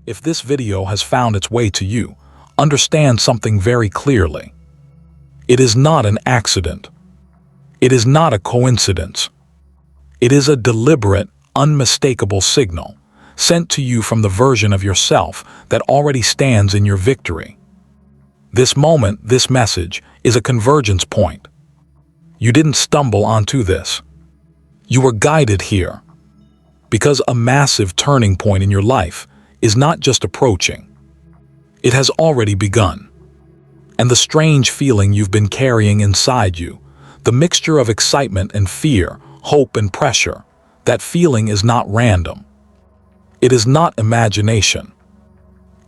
If this video has found its way to you, understand something very clearly. It is not an accident. It is not a coincidence. It is a deliberate, unmistakable signal sent to you from the version of yourself that already stands in your victory. This moment, this message, is a convergence point. You didn't stumble onto this. You were guided here. Because a massive turning point in your life is not just approaching. It has already begun. And the strange feeling you've been carrying inside you, the mixture of excitement and fear, hope and pressure, that feeling is not random. It is not imagination.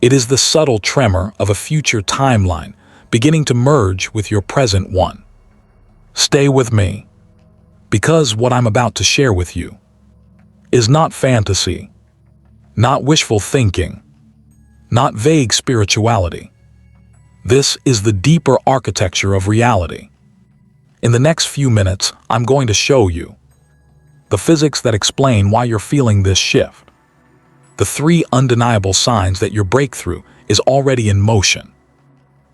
It is the subtle tremor of a future timeline beginning to merge with your present one. Stay with me, because what I'm about to share with you is not fantasy, not wishful thinking, not vague spirituality. This is the deeper architecture of reality. In the next few minutes, I'm going to show you the physics that explain why you're feeling this shift. The 3 undeniable signs that your breakthrough is already in motion.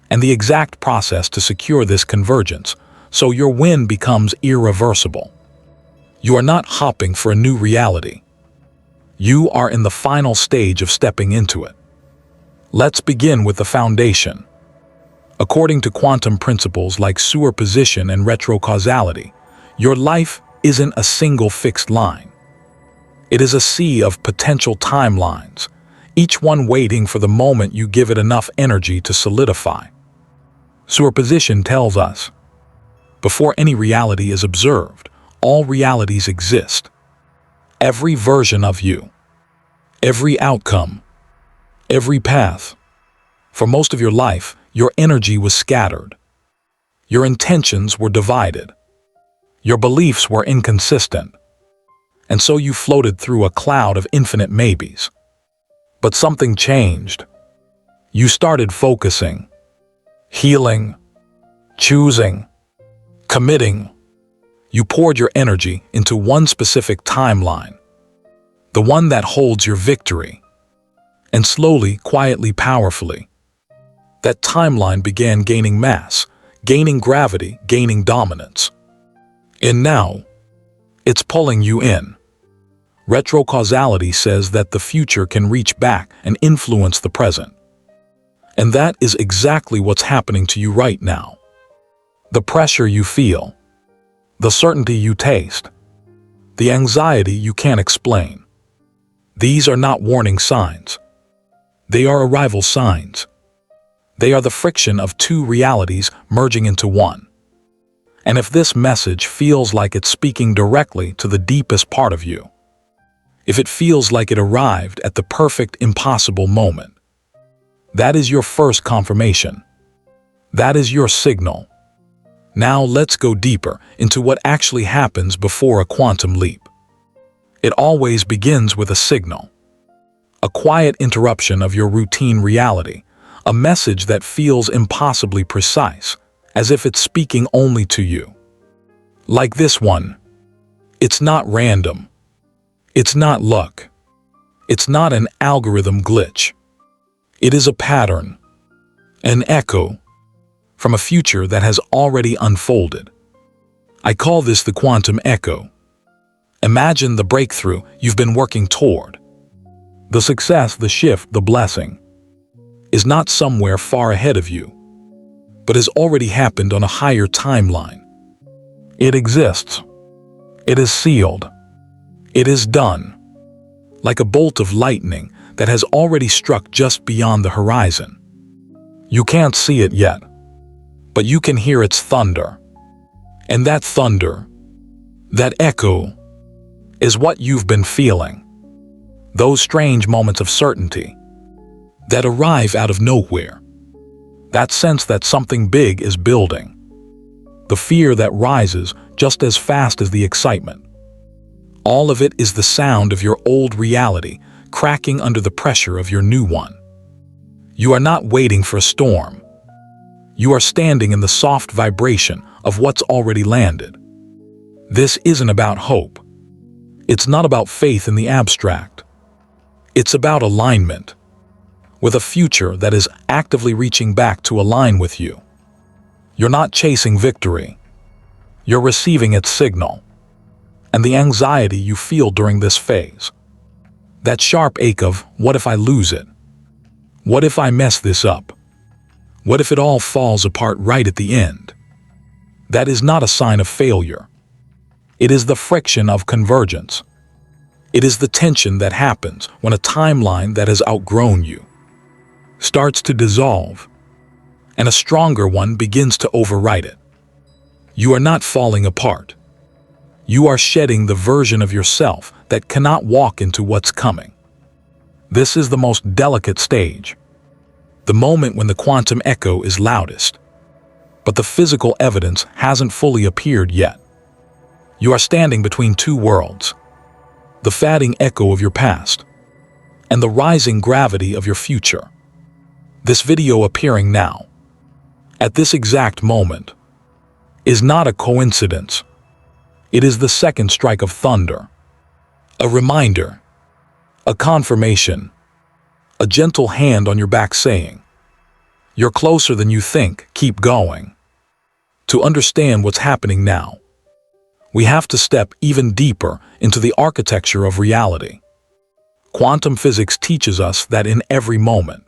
And the exact process to secure this convergence so your win becomes irreversible. You are not hopping for a new reality. You are in the final stage of stepping into it. Let's begin with the foundation. According to quantum principles like superposition and retrocausality, your life isn't a single fixed line. It is a sea of potential timelines, each one waiting for the moment you give it enough energy to solidify. Superposition tells us, before any reality is observed, all realities exist. Every version of you, every outcome, every path. For most of your life, your energy was scattered. Your intentions were divided. Your beliefs were inconsistent. And so you floated through a cloud of infinite maybes. But something changed. You started focusing, healing, choosing, committing. You poured your energy into one specific timeline, the one that holds your victory. And slowly, quietly, powerfully, that timeline began gaining mass, gaining gravity, gaining dominance. And now, it's pulling you in. Retrocausality says that the future can reach back and influence the present. And that is exactly what's happening to you right now. The pressure you feel, the certainty you taste, the anxiety you can't explain. These are not warning signs. They are arrival signs. They are the friction of 2 realities merging into one. And if this message feels like it's speaking directly to the deepest part of you, if it feels like it arrived at the perfect impossible moment, that is your first confirmation. That is your signal. Now let's go deeper into what actually happens before a quantum leap. It always begins with a signal. A quiet interruption of your routine reality, a message that feels impossibly precise, as if it's speaking only to you. Like this one. It's not random. It's not luck. It's not an algorithm glitch. It is a pattern, an echo, from a future that has already unfolded. I call this the quantum echo. Imagine the breakthrough you've been working toward. The success, the shift, the blessing is not somewhere far ahead of you, but has already happened on a higher timeline. It exists. It is sealed. It is done. Like a bolt of lightning that has already struck just beyond the horizon. You can't see it yet, but you can hear its thunder. And that thunder, that echo, is what you've been feeling. Those strange moments of certainty that arrive out of nowhere. That sense that something big is building. The fear that rises just as fast as the excitement. All of it is the sound of your old reality cracking under the pressure of your new one. You are not waiting for a storm. You are standing in the soft vibration of what's already landed. This isn't about hope. It's not about faith in the abstract. It's about alignment. with a future that is actively reaching back to align with you. You're not chasing victory. You're receiving its signal. And the anxiety you feel during this phase, that sharp ache of, what if I lose it? What if I mess this up? What if it all falls apart right at the end? That is not a sign of failure. It is the friction of convergence. It is the tension that happens when a timeline that has outgrown you starts to dissolve, and a stronger one begins to override it. You are not falling apart. You are shedding the version of yourself that cannot walk into what's coming. This is the most delicate stage, the moment when the quantum echo is loudest, but the physical evidence hasn't fully appeared yet. You are standing between two worlds, the fading echo of your past and the rising gravity of your future. This video appearing now, at this exact moment, is not a coincidence. It is the second strike of thunder, a reminder, a confirmation, a gentle hand on your back saying, "You're closer than you think, keep going." To understand what's happening now, we have to step even deeper into the architecture of reality. Quantum physics teaches us that in every moment,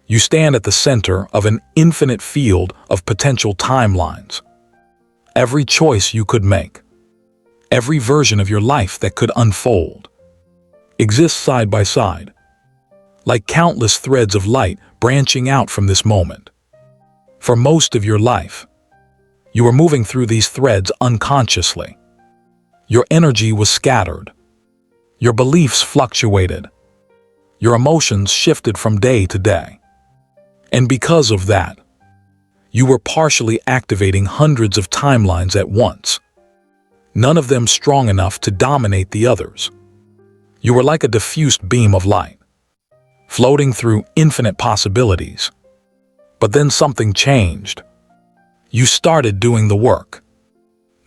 you stand at the center of an infinite field of potential timelines. Every choice you could make, every version of your life that could unfold, exists side by side, like countless threads of light branching out from this moment. For most of your life, you were moving through these threads unconsciously. Your energy was scattered. Your beliefs fluctuated. Your emotions shifted from day to day. And because of that, you were partially activating hundreds of timelines at once, none of them strong enough to dominate the others. You were like a diffused beam of light, floating through infinite possibilities. But then something changed. You started doing the work,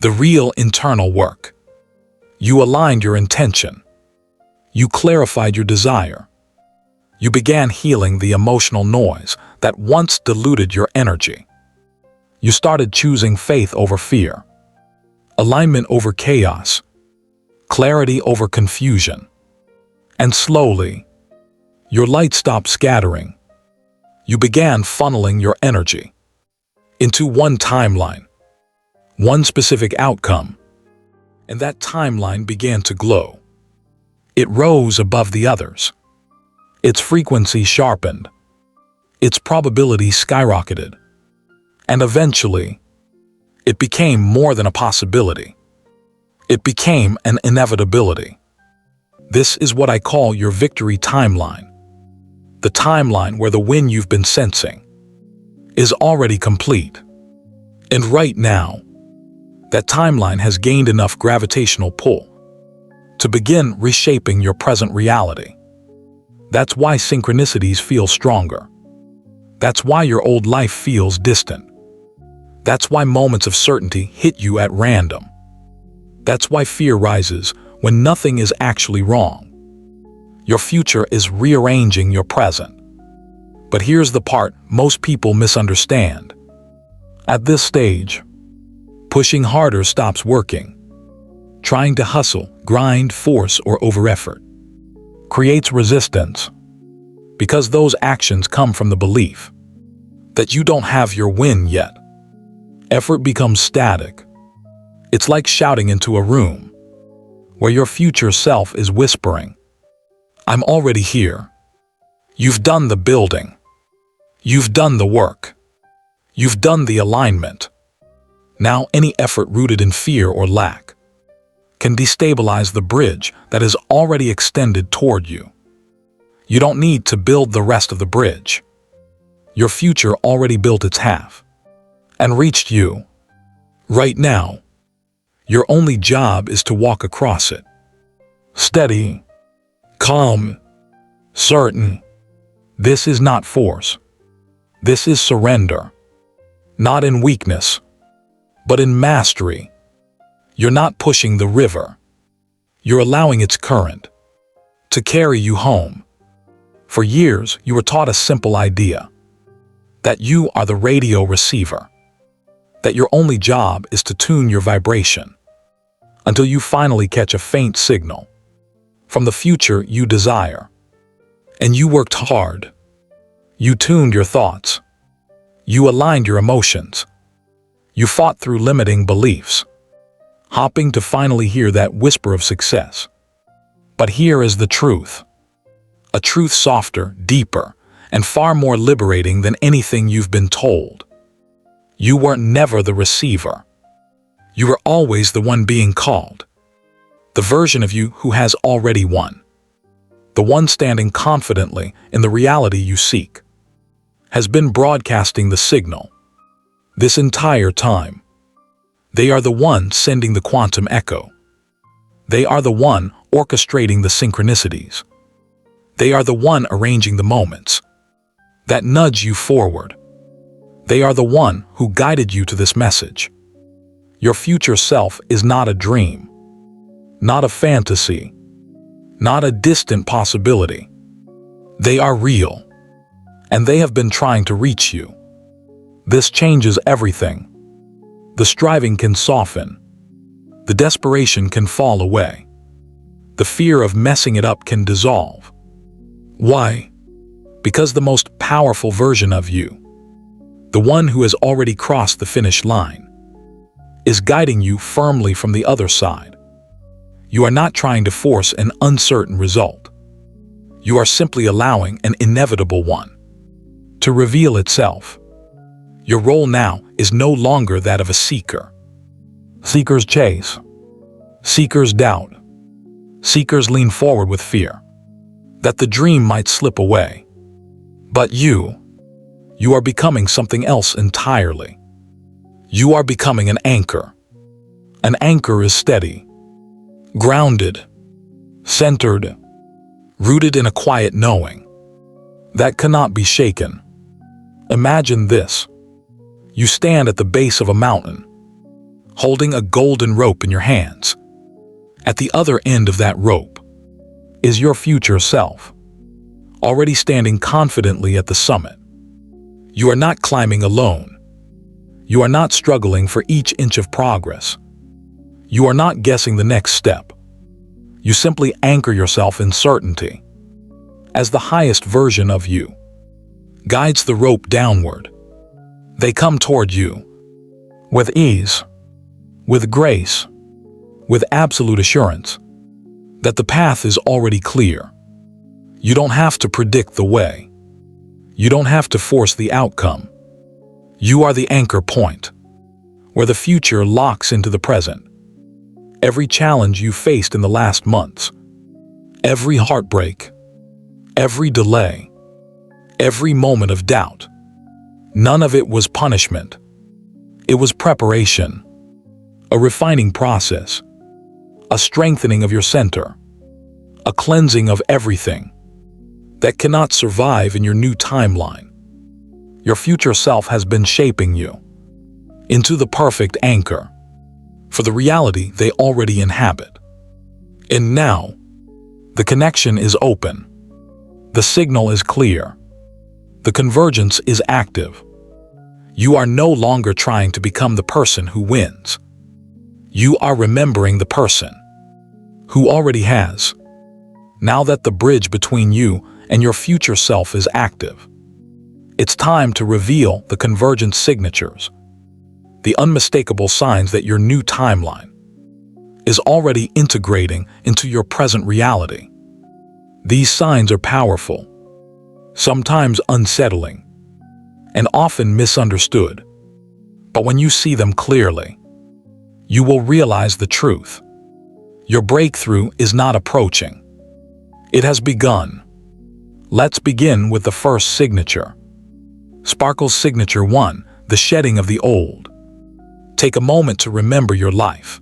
the real internal work. You aligned your intention. You clarified your desire. You began healing the emotional noise that once diluted your energy. You started choosing faith over fear, alignment over chaos, clarity over confusion. And slowly, your light stopped scattering. You began funneling your energy into one timeline, one specific outcome, and that timeline began to glow. It rose above the others. Its frequency sharpened. Its probability skyrocketed. And eventually, it became more than a possibility. It became an inevitability. This is what I call your victory timeline. The timeline where the win you've been sensing is already complete. And right now, that timeline has gained enough gravitational pull to begin reshaping your present reality. That's why synchronicities feel stronger. That's why your old life feels distant. That's why moments of certainty hit you at random. That's why fear rises when nothing is actually wrong. Your future is rearranging your present. But here's the part most people misunderstand. At this stage, pushing harder stops working. Trying to hustle, grind, force, or overeffort creates resistance, because those actions come from the belief that you don't have your win yet. Effort becomes static. It's like shouting into a room where your future self is whispering, "I'm already here." You've done the building. You've done the work. You've done the alignment. Now any effort rooted in fear or lack can destabilize the bridge that is already extended toward you. You don't need to build the rest of the bridge. Your future already built its half and reached you. Right now, your only job is to walk across it. Steady, calm, certain. This is not force. This is surrender. Not in weakness, but in mastery. You're not pushing the river. You're allowing its current to carry you home. For years, you were taught a simple idea, that you are the radio receiver, that your only job is to tune your vibration, until you finally catch a faint signal from the future you desire. And you worked hard. You tuned your thoughts. You aligned your emotions. You fought through limiting beliefs, hoping to finally hear that whisper of success. But here is the truth. A truth softer, deeper, and far more liberating than anything you've been told. You weren't never the receiver. You were always the one being called. The version of you who has already won. The one standing confidently in the reality you seek. Has been broadcasting the signal. This entire time. They are the one sending the quantum echo. They are the one orchestrating the synchronicities. They are the one arranging the moments that nudge you forward. They are the one who guided you to this message. Your future self is not a dream, not a fantasy, not a distant possibility. They are real, and they have been trying to reach you. This changes everything. The striving can soften. The desperation can fall away. The fear of messing it up can dissolve. Why? Because the most powerful version of you, the one who has already crossed the finish line, is guiding you firmly from the other side. You are not trying to force an uncertain result. You are simply allowing an inevitable one to reveal itself. Your role now is no longer that of a seeker. Seekers chase. Seekers doubt. Seekers lean forward with fear that the dream might slip away. But you are becoming something else entirely. You are becoming an anchor. An anchor is steady, grounded, centered, rooted in a quiet knowing that cannot be shaken. Imagine this. You stand at the base of a mountain, holding a golden rope in your hands. At the other end of that rope is your future self, already standing confidently at the summit. You are not climbing alone. You are not struggling for each inch of progress. You are not guessing the next step. You simply anchor yourself in certainty, as the highest version of you guides the rope downward. They come toward you with ease, with grace, with absolute assurance that the path is already clear. You don't have to predict the way. You don't have to force the outcome. You are the anchor point, where the future locks into the present. Every challenge you faced in the last months, every heartbreak, every delay, every moment of doubt, none of it was punishment. It was preparation, a refining process, a strengthening of your center, a cleansing of everything that cannot survive in your new timeline. Your future self has been shaping you into the perfect anchor for the reality they already inhabit. And now, the connection is open. The signal is clear. The convergence is active. You are no longer trying to become the person who wins. You are remembering the person who already has. Now that the bridge between you and your future self is active, it's time to reveal the convergence signatures, the unmistakable signs that your new timeline is already integrating into your present reality. These signs are powerful, sometimes unsettling, and often misunderstood. But when you see them clearly, you will realize the truth. Your breakthrough is not approaching. It has begun. Let's begin with the first signature. Sparkle's signature 1, the shedding of the old. Take a moment to remember your life.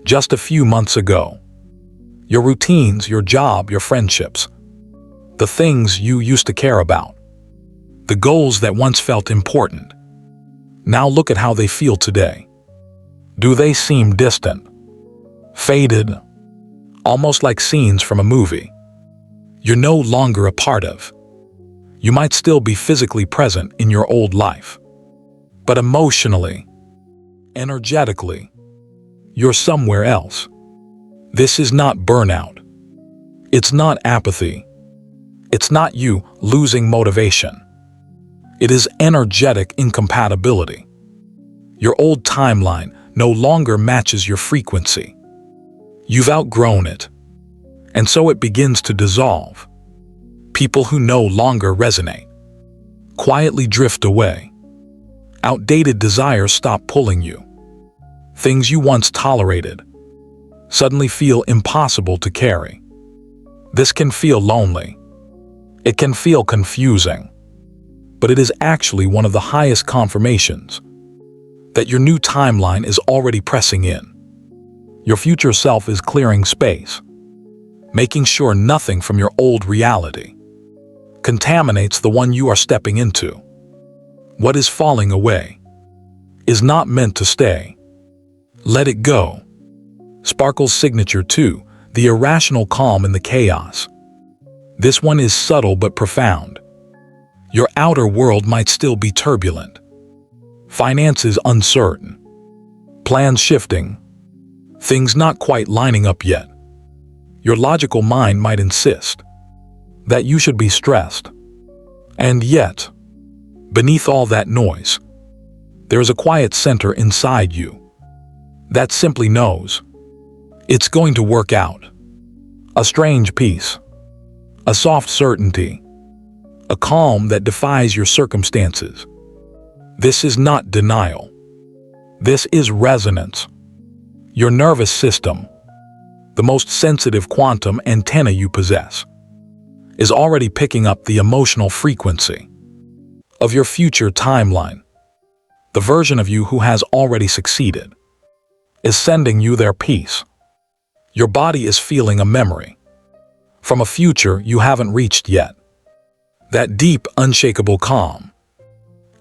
Just a few months ago. Your routines, your job, your friendships. The things you used to care about. The goals that once felt important. Now look at how they feel today. Do they seem distant? Faded? Almost like scenes from a movie. you're no longer a part of. You might still be physically present in your old life, but emotionally, energetically, you're somewhere else. This is not burnout. It's not apathy. It's not you losing motivation. It is energetic incompatibility. Your old timeline no longer matches your frequency. You've outgrown it, and so it begins to dissolve. People who no longer resonate quietly drift away. Outdated desires stop pulling you. Things you once tolerated suddenly feel impossible to carry. This can feel lonely. It can feel confusing, but it is actually one of the highest confirmations that your new timeline is already pressing in. Your future self is clearing space, making sure nothing from your old reality contaminates the one you are stepping into. What is falling away is not meant to stay. Let it go. Sparkle's signature 2, the irrational calm in the chaos. This one is subtle but profound. Your outer world might still be turbulent. Finances uncertain. Plans shifting. Things not quite lining up yet. Your logical mind might insist that you should be stressed. And yet, beneath all that noise, there is a quiet center inside you that simply knows it's going to work out. A strange peace, a soft certainty, a calm that defies your circumstances. This is not denial. This is resonance. Your nervous system, the most sensitive quantum antenna you possess, is already picking up the emotional frequency of your future timeline. The version of you who has already succeeded is sending you their peace. Your body is feeling a memory from a future you haven't reached yet. That deep, unshakable calm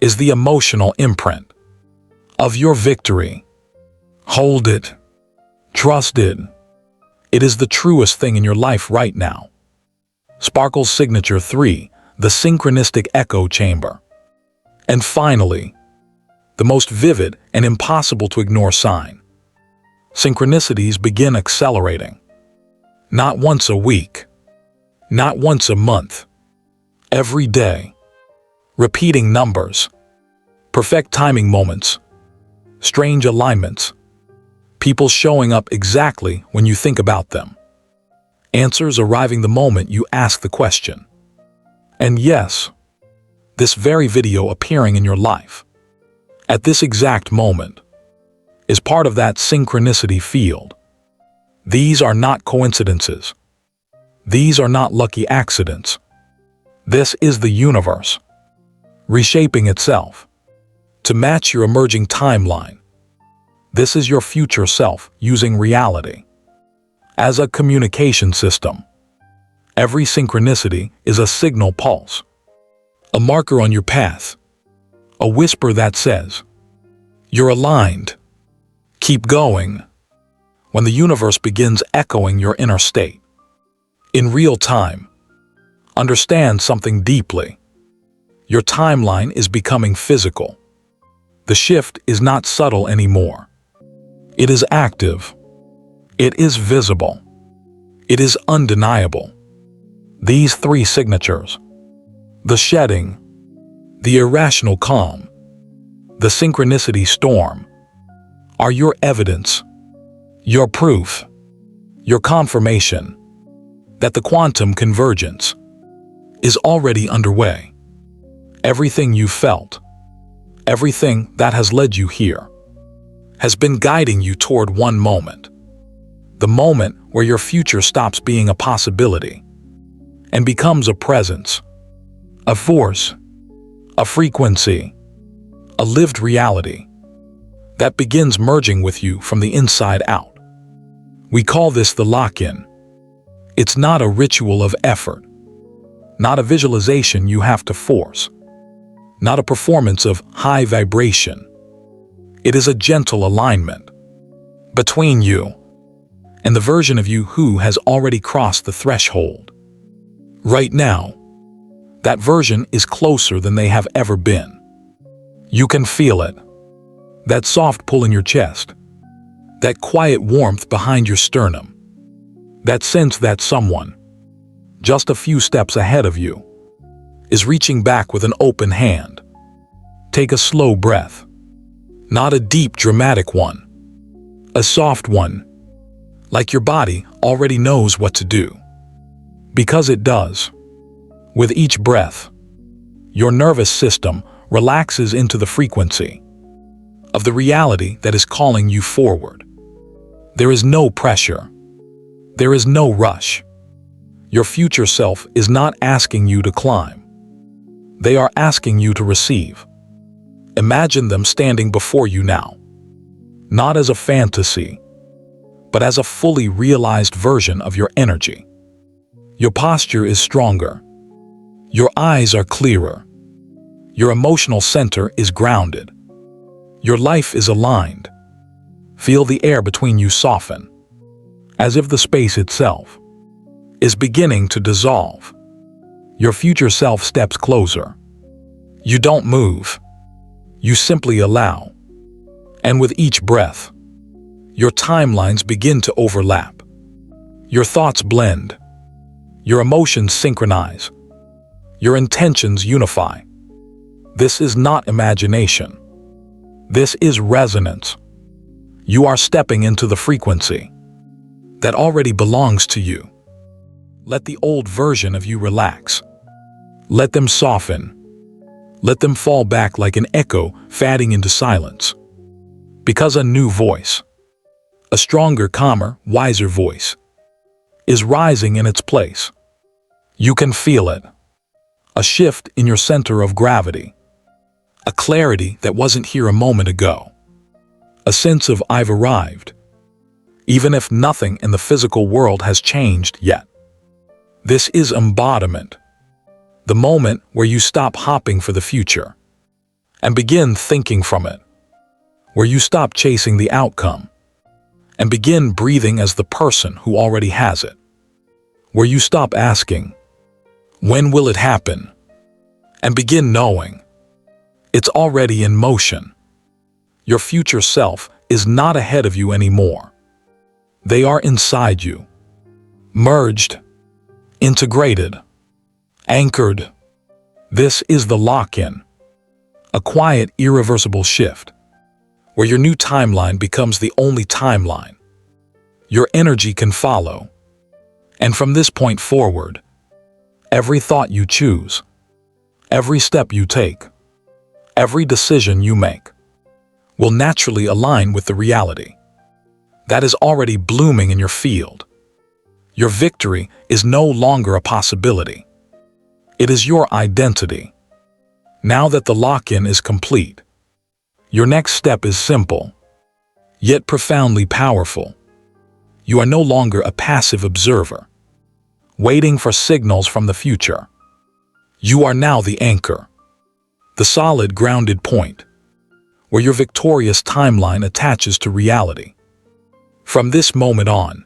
is the emotional imprint of your victory. Hold it. Trust it. It is the truest thing in your life right now. Sparkle's signature 3, the synchronistic echo chamber. And finally, the most vivid and impossible to ignore sign. Synchronicities begin accelerating. Not once a week, not once a month, every day. Repeating numbers, perfect timing moments, strange alignments, people showing up exactly when you think about them. Answers arriving the moment you ask the question. And yes, this very video appearing in your life at this exact moment is part of that synchronicity field. These are not coincidences. These are not lucky accidents. This is the universe reshaping itself to match your emerging timeline. This is your future self using reality as a communication system. Every synchronicity is a signal pulse, a marker on your path, a whisper that says, "You're aligned. Keep going." When the universe begins echoing your inner state in real time, understand something deeply. Your timeline is becoming physical. The shift is not subtle anymore. It is active. It is visible. It is undeniable. These 3 signatures, the shedding, the irrational calm, the synchronicity storm, are your evidence, your proof, your confirmation that the quantum convergence is already underway. Everything you felt, everything that has led you here, has been guiding you toward one moment. The moment where your future stops being a possibility and becomes a presence, a force, a frequency, a lived reality that begins merging with you from the inside out. We call this the lock-in. It's not a ritual of effort, not a visualization you have to force, not a performance of high vibration. It is a gentle alignment between you and the version of you who has already crossed the threshold. Right now, that version is closer than they have ever been. You can feel it. That soft pull in your chest. That quiet warmth behind your sternum. That sense that someone, just a few steps ahead of you, is reaching back with an open hand. Take a slow breath. Not a deep, dramatic one. A soft one. Like your body already knows what to do. Because it does. With each breath, your nervous system relaxes into the frequency of the reality that is calling you forward. There is no pressure. There is no rush. Your future self is not asking you to climb. They are asking you to receive. Imagine them standing before you now, not as a fantasy, but as a fully realized version of your energy. Your posture is stronger. Your eyes are clearer. Your emotional center is grounded. Your life is aligned. Feel the air between you soften, as if the space itself is beginning to dissolve. Your future self steps closer. You don't move. You simply allow. And with each breath, your timelines begin to overlap. Your thoughts blend. Your emotions synchronize. Your intentions unify. This is not imagination. This is resonance. You are stepping into the frequency that already belongs to you. Let the old version of you relax. Let them soften. Let them fall back like an echo fading into silence. Because a new voice, a stronger, calmer, wiser voice, is rising in its place. You can feel it. A shift in your center of gravity. A clarity that wasn't here a moment ago. A sense of I've arrived, even if nothing in the physical world has changed yet. This is embodiment. The moment where you stop hopping for the future and begin thinking from it. Where you stop chasing the outcome and begin breathing as the person who already has it. Where you stop asking, when will it happen? And begin knowing it's already in motion. Your future self is not ahead of you anymore. They are inside you, merged, integrated, anchored. This is the lock-in, a quiet, irreversible shift, where your new timeline becomes the only timeline. Your energy can follow, and from this point forward, every thought you choose, every step you take, every decision you make, will naturally align with the reality that is already blooming in your field. Your victory is no longer a possibility. It is your identity. Now that the lock-in is complete, your next step is simple, yet profoundly powerful. You are no longer a passive observer, waiting for signals from the future. You are now the anchor, the solid, grounded point, where your victorious timeline attaches to reality. From this moment on,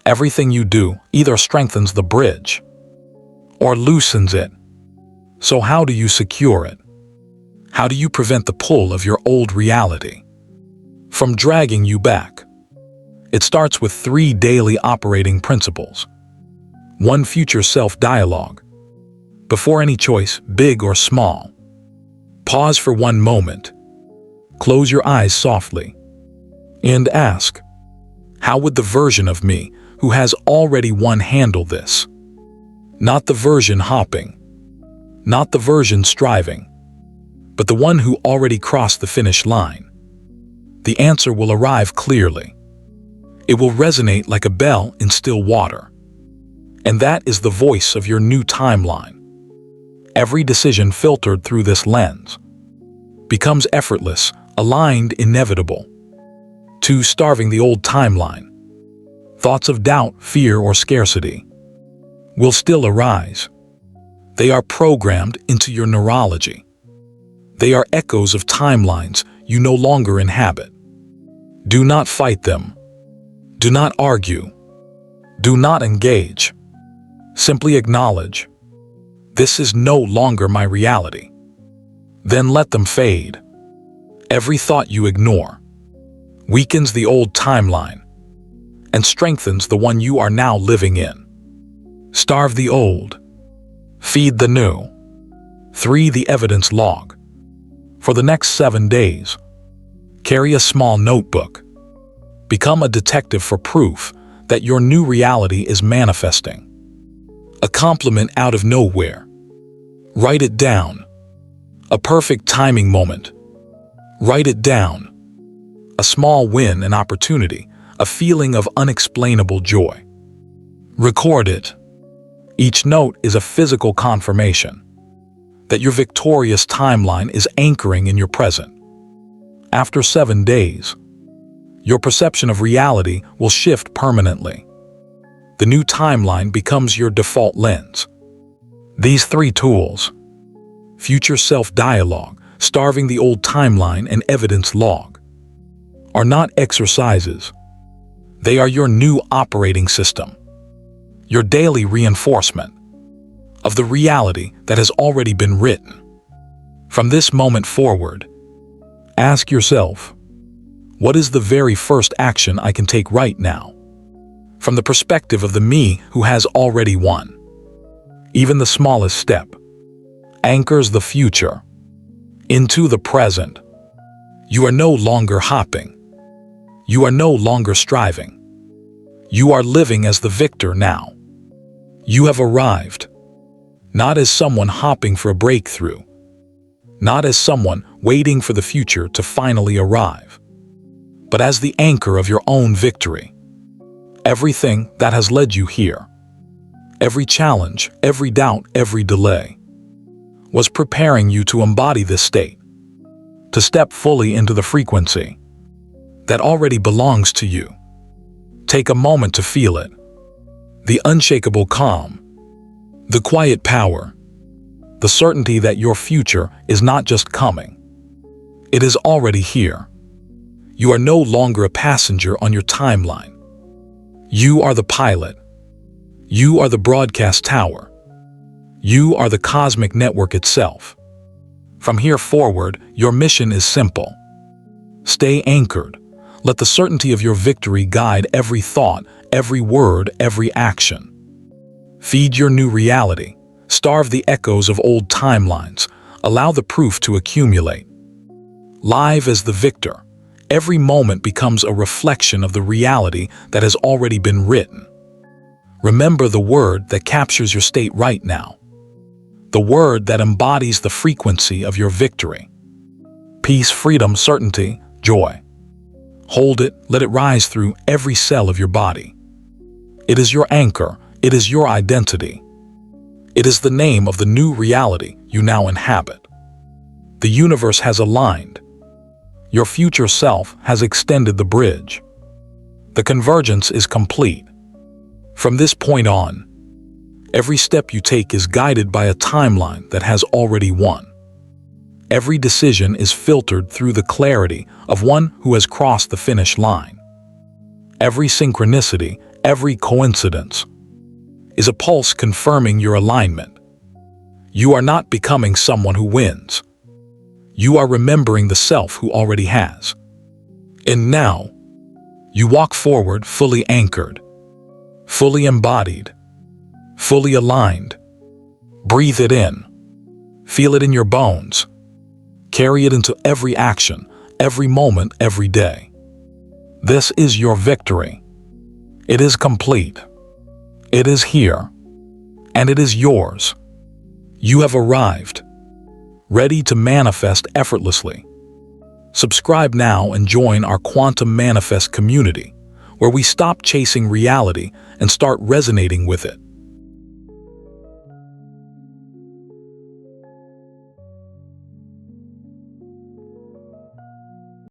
everything you do either strengthens the bridge or loosens it. So how do you secure it? How do you prevent the pull of your old reality from dragging you back? It starts with 3 daily operating principles. 1 future self-dialogue. Before any choice, big or small, pause for 1 moment. Close your eyes softly and ask, how would the version of me who has already won handle this? Not the version hopping, not the version striving, but the one who already crossed the finish line. The answer will arrive clearly. It will resonate like a bell in still water. And that is the voice of your new timeline. Every decision filtered through this lens becomes effortless, aligned, inevitable. 2. Starving the old timeline. Thoughts of doubt, fear, or scarcity will still arise. They are programmed into your neurology. They are echoes of timelines you no longer inhabit. Do not fight them. Do not argue. Do not engage. Simply acknowledge, this is no longer my reality. Then let them fade. Every thought you ignore weakens the old timeline and strengthens the one you are now living in. Starve the old. Feed the new. 3. The evidence log. For the next 7 days, carry a small notebook. Become a detective for proof that your new reality is manifesting. A compliment out of nowhere. Write it down. A perfect timing moment. Write it down. A small win, an opportunity, a feeling of unexplainable joy. Record it. Each note is a physical confirmation that your victorious timeline is anchoring in your present. After 7 days, your perception of reality will shift permanently. The new timeline becomes your default lens. These 3 tools, future self-dialogue, starving the old timeline, and evidence log, are not exercises. They are your new operating system, your daily reinforcement of the reality that has already been written. From this moment forward, ask yourself, what is the very first action I can take right now? From the perspective of the me who has already won. Even the smallest step anchors the future into the present. You are no longer hopping. You are no longer striving. You are living as the victor now. You have arrived, not as someone hopping for a breakthrough, not as someone waiting for the future to finally arrive, but as the anchor of your own victory. Everything that has led you here, every challenge, every doubt, every delay, was preparing you to embody this state, to step fully into the frequency that already belongs to you. Take a moment to feel it. The unshakable calm, the quiet power, the certainty that your future is not just coming. It is already here. You are no longer a passenger on your timeline. You are the pilot. You are the broadcast tower. You are the cosmic network itself. From here forward, your mission is simple. Stay anchored. Let the certainty of your victory guide every thought, every word, every action. Feed your new reality. Starve the echoes of old timelines. Allow the proof to accumulate. Live as the victor, every moment becomes a reflection of the reality that has already been written. Remember the word that captures your state right now. The word that embodies the frequency of your victory. Peace, freedom, certainty, joy. Hold it, let it rise through every cell of your body. It is your anchor, it is your identity. It is the name of the new reality you now inhabit. The universe has aligned. Your future self has extended the bridge. The convergence is complete. From this point on, every step you take is guided by a timeline that has already won. Every decision is filtered through the clarity of one who has crossed the finish line. Every synchronicity, every coincidence, is a pulse confirming your alignment. You are not becoming someone who wins. You are remembering the self who already has. And now, you walk forward fully anchored, fully embodied, fully aligned. Breathe it in. Feel it in your bones. Carry it into every action, every moment, every day. This is your victory. It is complete. It is here. And it is yours. You have arrived, ready to manifest effortlessly. Subscribe now and join our Quantum Manifest community, where we stop chasing reality and start resonating with it.